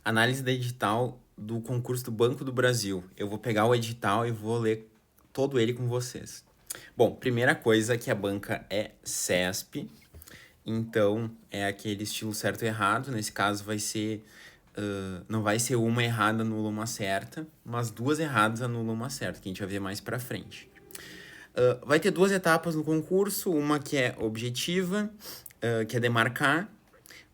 Análise da edital do concurso do Banco do Brasil. Eu vou pegar o edital e vou ler todo ele com vocês. Bom, primeira coisa que a banca é CESP, então é aquele estilo certo e errado. Nesse caso vai ser, não vai ser uma errada anula uma certa, mas duas erradas anulam uma certa, que a gente vai ver mais pra frente. Vai ter duas etapas no concurso, uma que é objetiva, que é demarcar,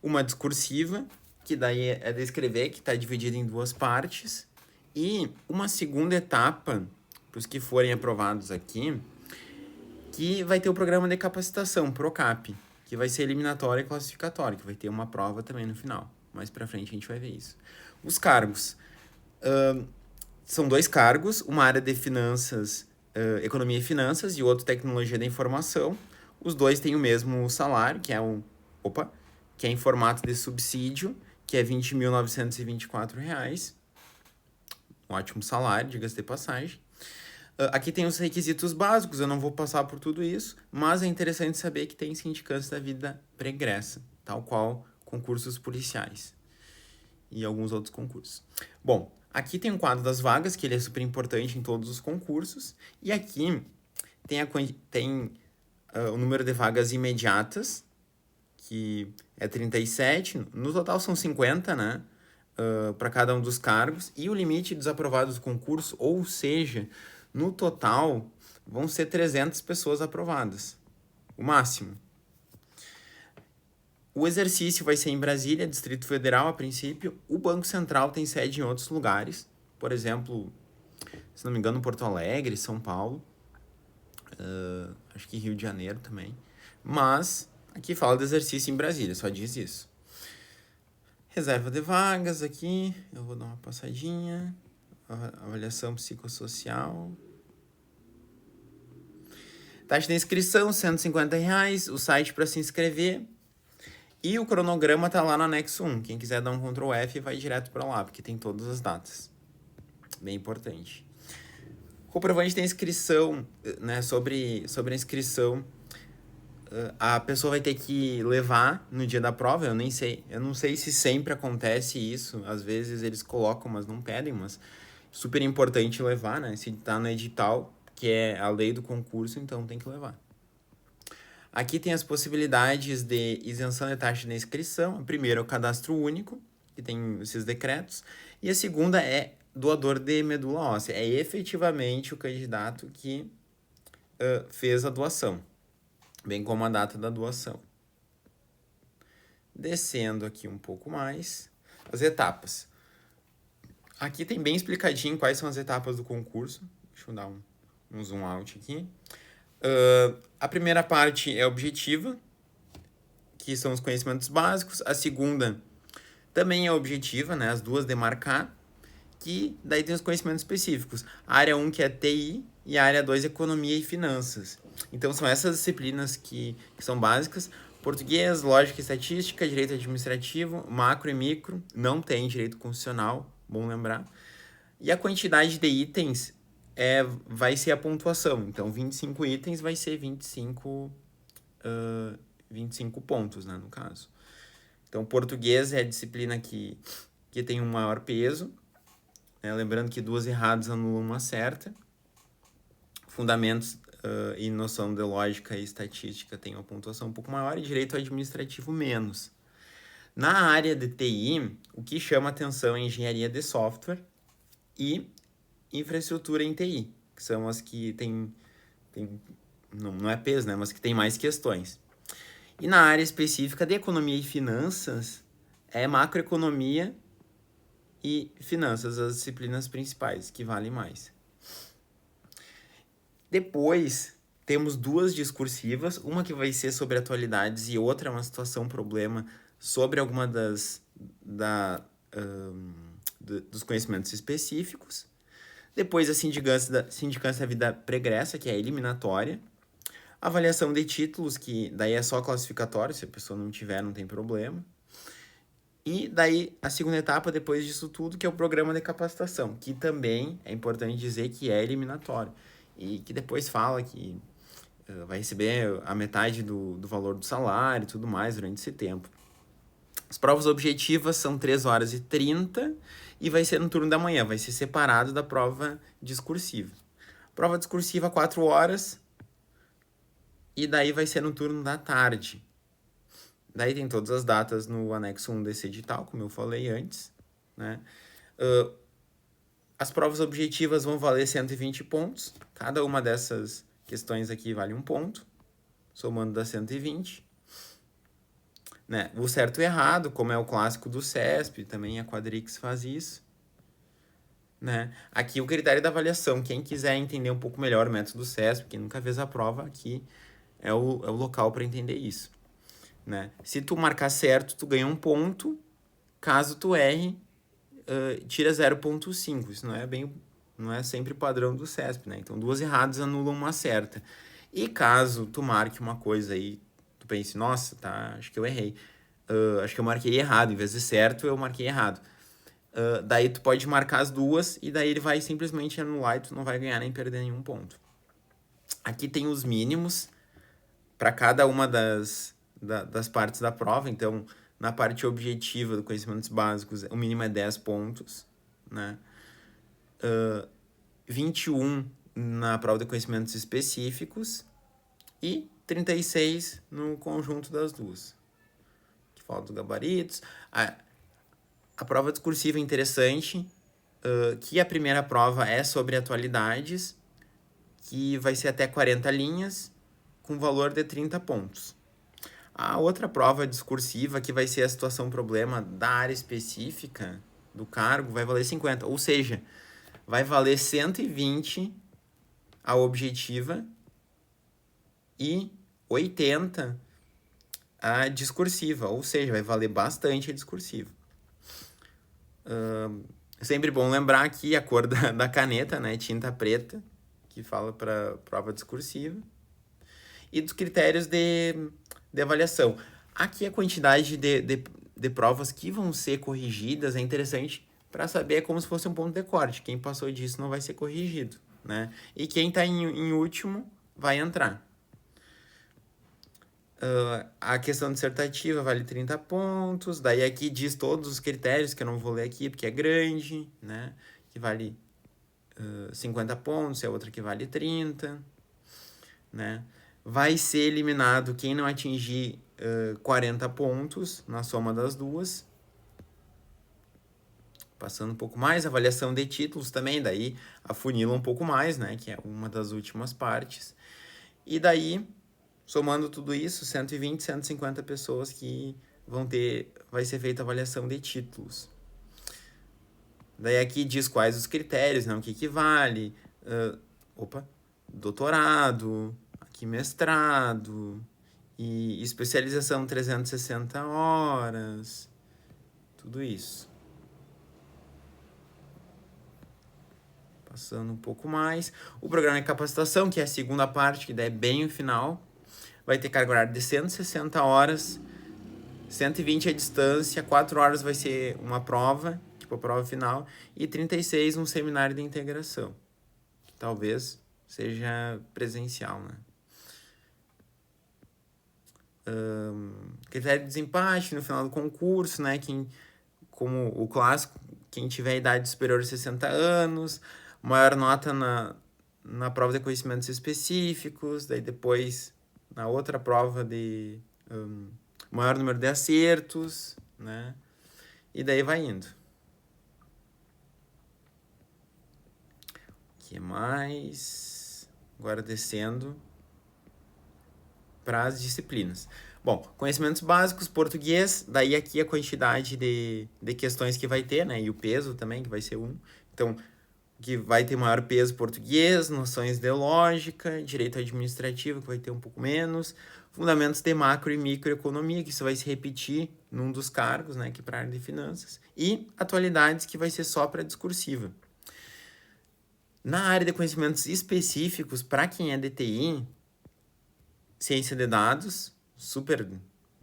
uma discursiva, que daí é descrever, que está dividida em duas partes, e uma segunda etapa, para os que forem aprovados aqui, que vai ter o programa de capacitação, PROCAP, que vai ser eliminatório e classificatório, que vai ter uma prova também no final. Mais pra frente a gente vai ver isso. Os cargos. São dois cargos, uma área de finanças, economia e finanças, e outro tecnologia da informação. Os dois têm o mesmo salário, que é em formato de subsídio, que é R$ 20.924. Um ótimo salário, diga-se de passagem. Aqui tem os requisitos básicos, eu não vou passar por tudo isso, mas é interessante saber que tem sindicância da vida pregressa, tal qual concursos policiais e alguns outros concursos. Bom, aqui tem um quadro das vagas, que ele é super importante em todos os concursos, e aqui tem o número de vagas imediatas, que é 37, no total são 50, né? Para cada um dos cargos, e o limite dos aprovados do concurso, ou seja, no total vão ser 300 pessoas aprovadas, o máximo. O exercício vai ser em Brasília, Distrito Federal, a princípio. O Banco Central tem sede em outros lugares, por exemplo, se não me engano, Porto Alegre, São Paulo, acho que Rio de Janeiro também. Mas aqui fala do exercício em Brasília, só diz isso. Reserva de vagas aqui, eu vou dar uma passadinha. Avaliação psicossocial. Taxa de inscrição, R$ 150. O site para se inscrever. E o cronograma tá lá no anexo 1. Quem quiser dar um Ctrl F vai direto para lá, porque tem todas as datas. Bem importante. Comprovante de inscrição, né? Sobre a inscrição, a pessoa vai ter que levar no dia da prova. Eu não sei se sempre acontece isso. Às vezes eles colocam, mas não pedem, mas super importante levar, né? Se tá no edital, que é a lei do concurso, então tem que levar. Aqui tem as possibilidades de isenção de taxa de inscrição. A primeira é o cadastro único, que tem esses decretos. E a segunda é doador de medula óssea. É efetivamente o candidato que fez a doação, bem como a data da doação. Descendo aqui um pouco mais, as etapas. Aqui tem bem explicadinho quais são as etapas do concurso. Deixa eu dar um zoom out aqui. A primeira parte é objetiva, que são os conhecimentos básicos. A segunda também é objetiva, né? As duas demarcar, que daí tem os conhecimentos específicos. A área 1, que é TI, e a área 2, economia e finanças. Então, são essas disciplinas que são básicas. Português, lógica e estatística, direito administrativo, macro e micro. Não tem direito constitucional, bom lembrar. E a quantidade de itens vai ser a pontuação. Então, 25 itens vai ser 25 pontos, né, no caso. Então, português é a disciplina que tem um maior peso. Né? Lembrando que duas erradas anulam uma certa. Fundamentos e noção de lógica e estatística tem uma pontuação um pouco maior e direito administrativo menos. Na área de TI, o que chama atenção é engenharia de software e infraestrutura em TI, que são as que tem não é peso, né, mas que tem mais questões. E na área específica de economia e finanças, é macroeconomia e finanças, as disciplinas principais, que valem mais. Depois, temos duas discursivas, uma que vai ser sobre atualidades e outra é uma situação, problema, sobre alguma dos conhecimentos específicos. Depois, a sindicância da vida pregressa, que é a eliminatória. Avaliação de títulos, que daí é só classificatório, se a pessoa não tiver, não tem problema. E daí, a segunda etapa, depois disso tudo, que é o programa de capacitação, que também é importante dizer que é eliminatório. E que depois fala que vai receber a metade do valor do salário e tudo mais durante esse tempo. As provas objetivas são 3h30 e vai ser no turno da manhã, vai ser separado da prova discursiva. Prova discursiva 4 horas e daí vai ser no turno da tarde. Daí tem todas as datas no anexo 1 desse edital, como eu falei antes, né? As provas objetivas vão valer 120 pontos. Cada uma dessas questões aqui vale 1 ponto, somando dá 120. Né? O certo e errado, como é o clássico do CESP, também a Quadrix faz isso. Né? Aqui o critério da avaliação, quem quiser entender um pouco melhor o método do CESP, quem nunca fez a prova, aqui é o local para entender isso. Né? Se tu marcar certo, tu ganha 1 ponto, caso tu erre, tira 0,5. Isso não é sempre padrão do CESP, né? Então 2 erradas anulam uma certa. E caso tu marque uma coisa aí, tu pense, nossa, tá, acho que eu errei. Acho que eu marquei errado, em vez de certo, eu marquei errado. Daí tu pode marcar as duas e daí ele vai simplesmente anular e tu não vai ganhar nem perder nenhum ponto. Aqui tem os mínimos para cada uma das partes da prova. Então, na parte objetiva do conhecimentos básicos, o mínimo é 10 pontos, né? 21 na prova de conhecimentos específicos e 36 no conjunto das duas. Que falta os gabaritos. A prova discursiva é interessante, que a primeira prova é sobre atualidades, que vai ser até 40 linhas, com valor de 30 pontos. A outra prova discursiva, que vai ser a situação-problema da área específica do cargo, vai valer 50. Ou seja, vai valer 120 a objetiva e 80 a discursiva. Ou seja, vai valer bastante a discursiva. É sempre bom lembrar aqui a cor da caneta, né? Tinta preta, que fala para prova discursiva. E dos critérios de avaliação. Aqui a quantidade de provas que vão ser corrigidas é interessante para saber, é como se fosse um ponto de corte. Quem passou disso não vai ser corrigido, né? E quem está em último vai entrar. A questão dissertativa vale 30 pontos. Daí aqui diz todos os critérios, que eu não vou ler aqui porque é grande, né? Que vale 50 pontos, e a outra que vale 30, né? Vai ser eliminado quem não atingir 40 pontos na soma das duas. Passando um pouco mais, avaliação de títulos também, daí afunila um pouco mais, né? Que é uma das últimas partes. E daí, somando tudo isso, 120, 150 pessoas que vai ser feita a avaliação de títulos. Daí aqui diz quais os critérios, né? O que vale. Doutorado, aqui mestrado, e especialização 360 horas, tudo isso. Passando um pouco mais. O programa de capacitação, que é a segunda parte, que daí é bem o final, vai ter carga horária de 160 horas, 120 à distância, 4 horas vai ser uma prova, tipo a prova final, e 36 um seminário de integração, que talvez seja presencial, né? Critério de desempate no final do concurso, né? Como o clássico, quem tiver idade superior a 60 anos, maior nota na prova de conhecimentos específicos, daí depois na outra prova de maior número de acertos, né? E daí vai indo. O que mais? Agora descendo para as disciplinas. Bom, conhecimentos básicos, português, daí aqui a quantidade de questões que vai ter, né? E o peso também, que vai ser 1. Então, que vai ter maior peso português, noções de lógica, direito administrativo, que vai ter um pouco menos, fundamentos de macro e microeconomia, que isso vai se repetir num dos cargos, né? Que é para a área de finanças, e atualidades, que vai ser só para discursiva. Na área de conhecimentos específicos, para quem é de TI, ciência de dados, super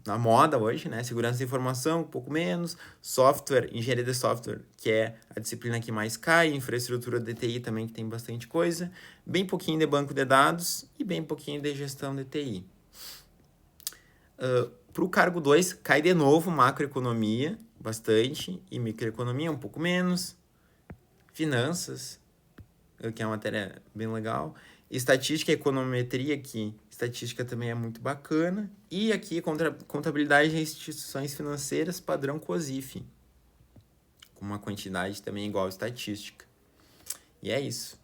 na moda hoje, né? Segurança de informação, um pouco menos. Software, engenharia de software, que é a disciplina que mais cai. Infraestrutura de TI também, que tem bastante coisa. Bem pouquinho de banco de dados e bem pouquinho de gestão de TI. pro cargo 2, cai de novo macroeconomia, bastante, e microeconomia um pouco menos. Finanças, que é uma matéria bem legal. Estatística e econometria, que estatística também é muito bacana. E aqui, contabilidade de instituições financeiras, padrão COSIF, com uma quantidade também igual à estatística. E é isso.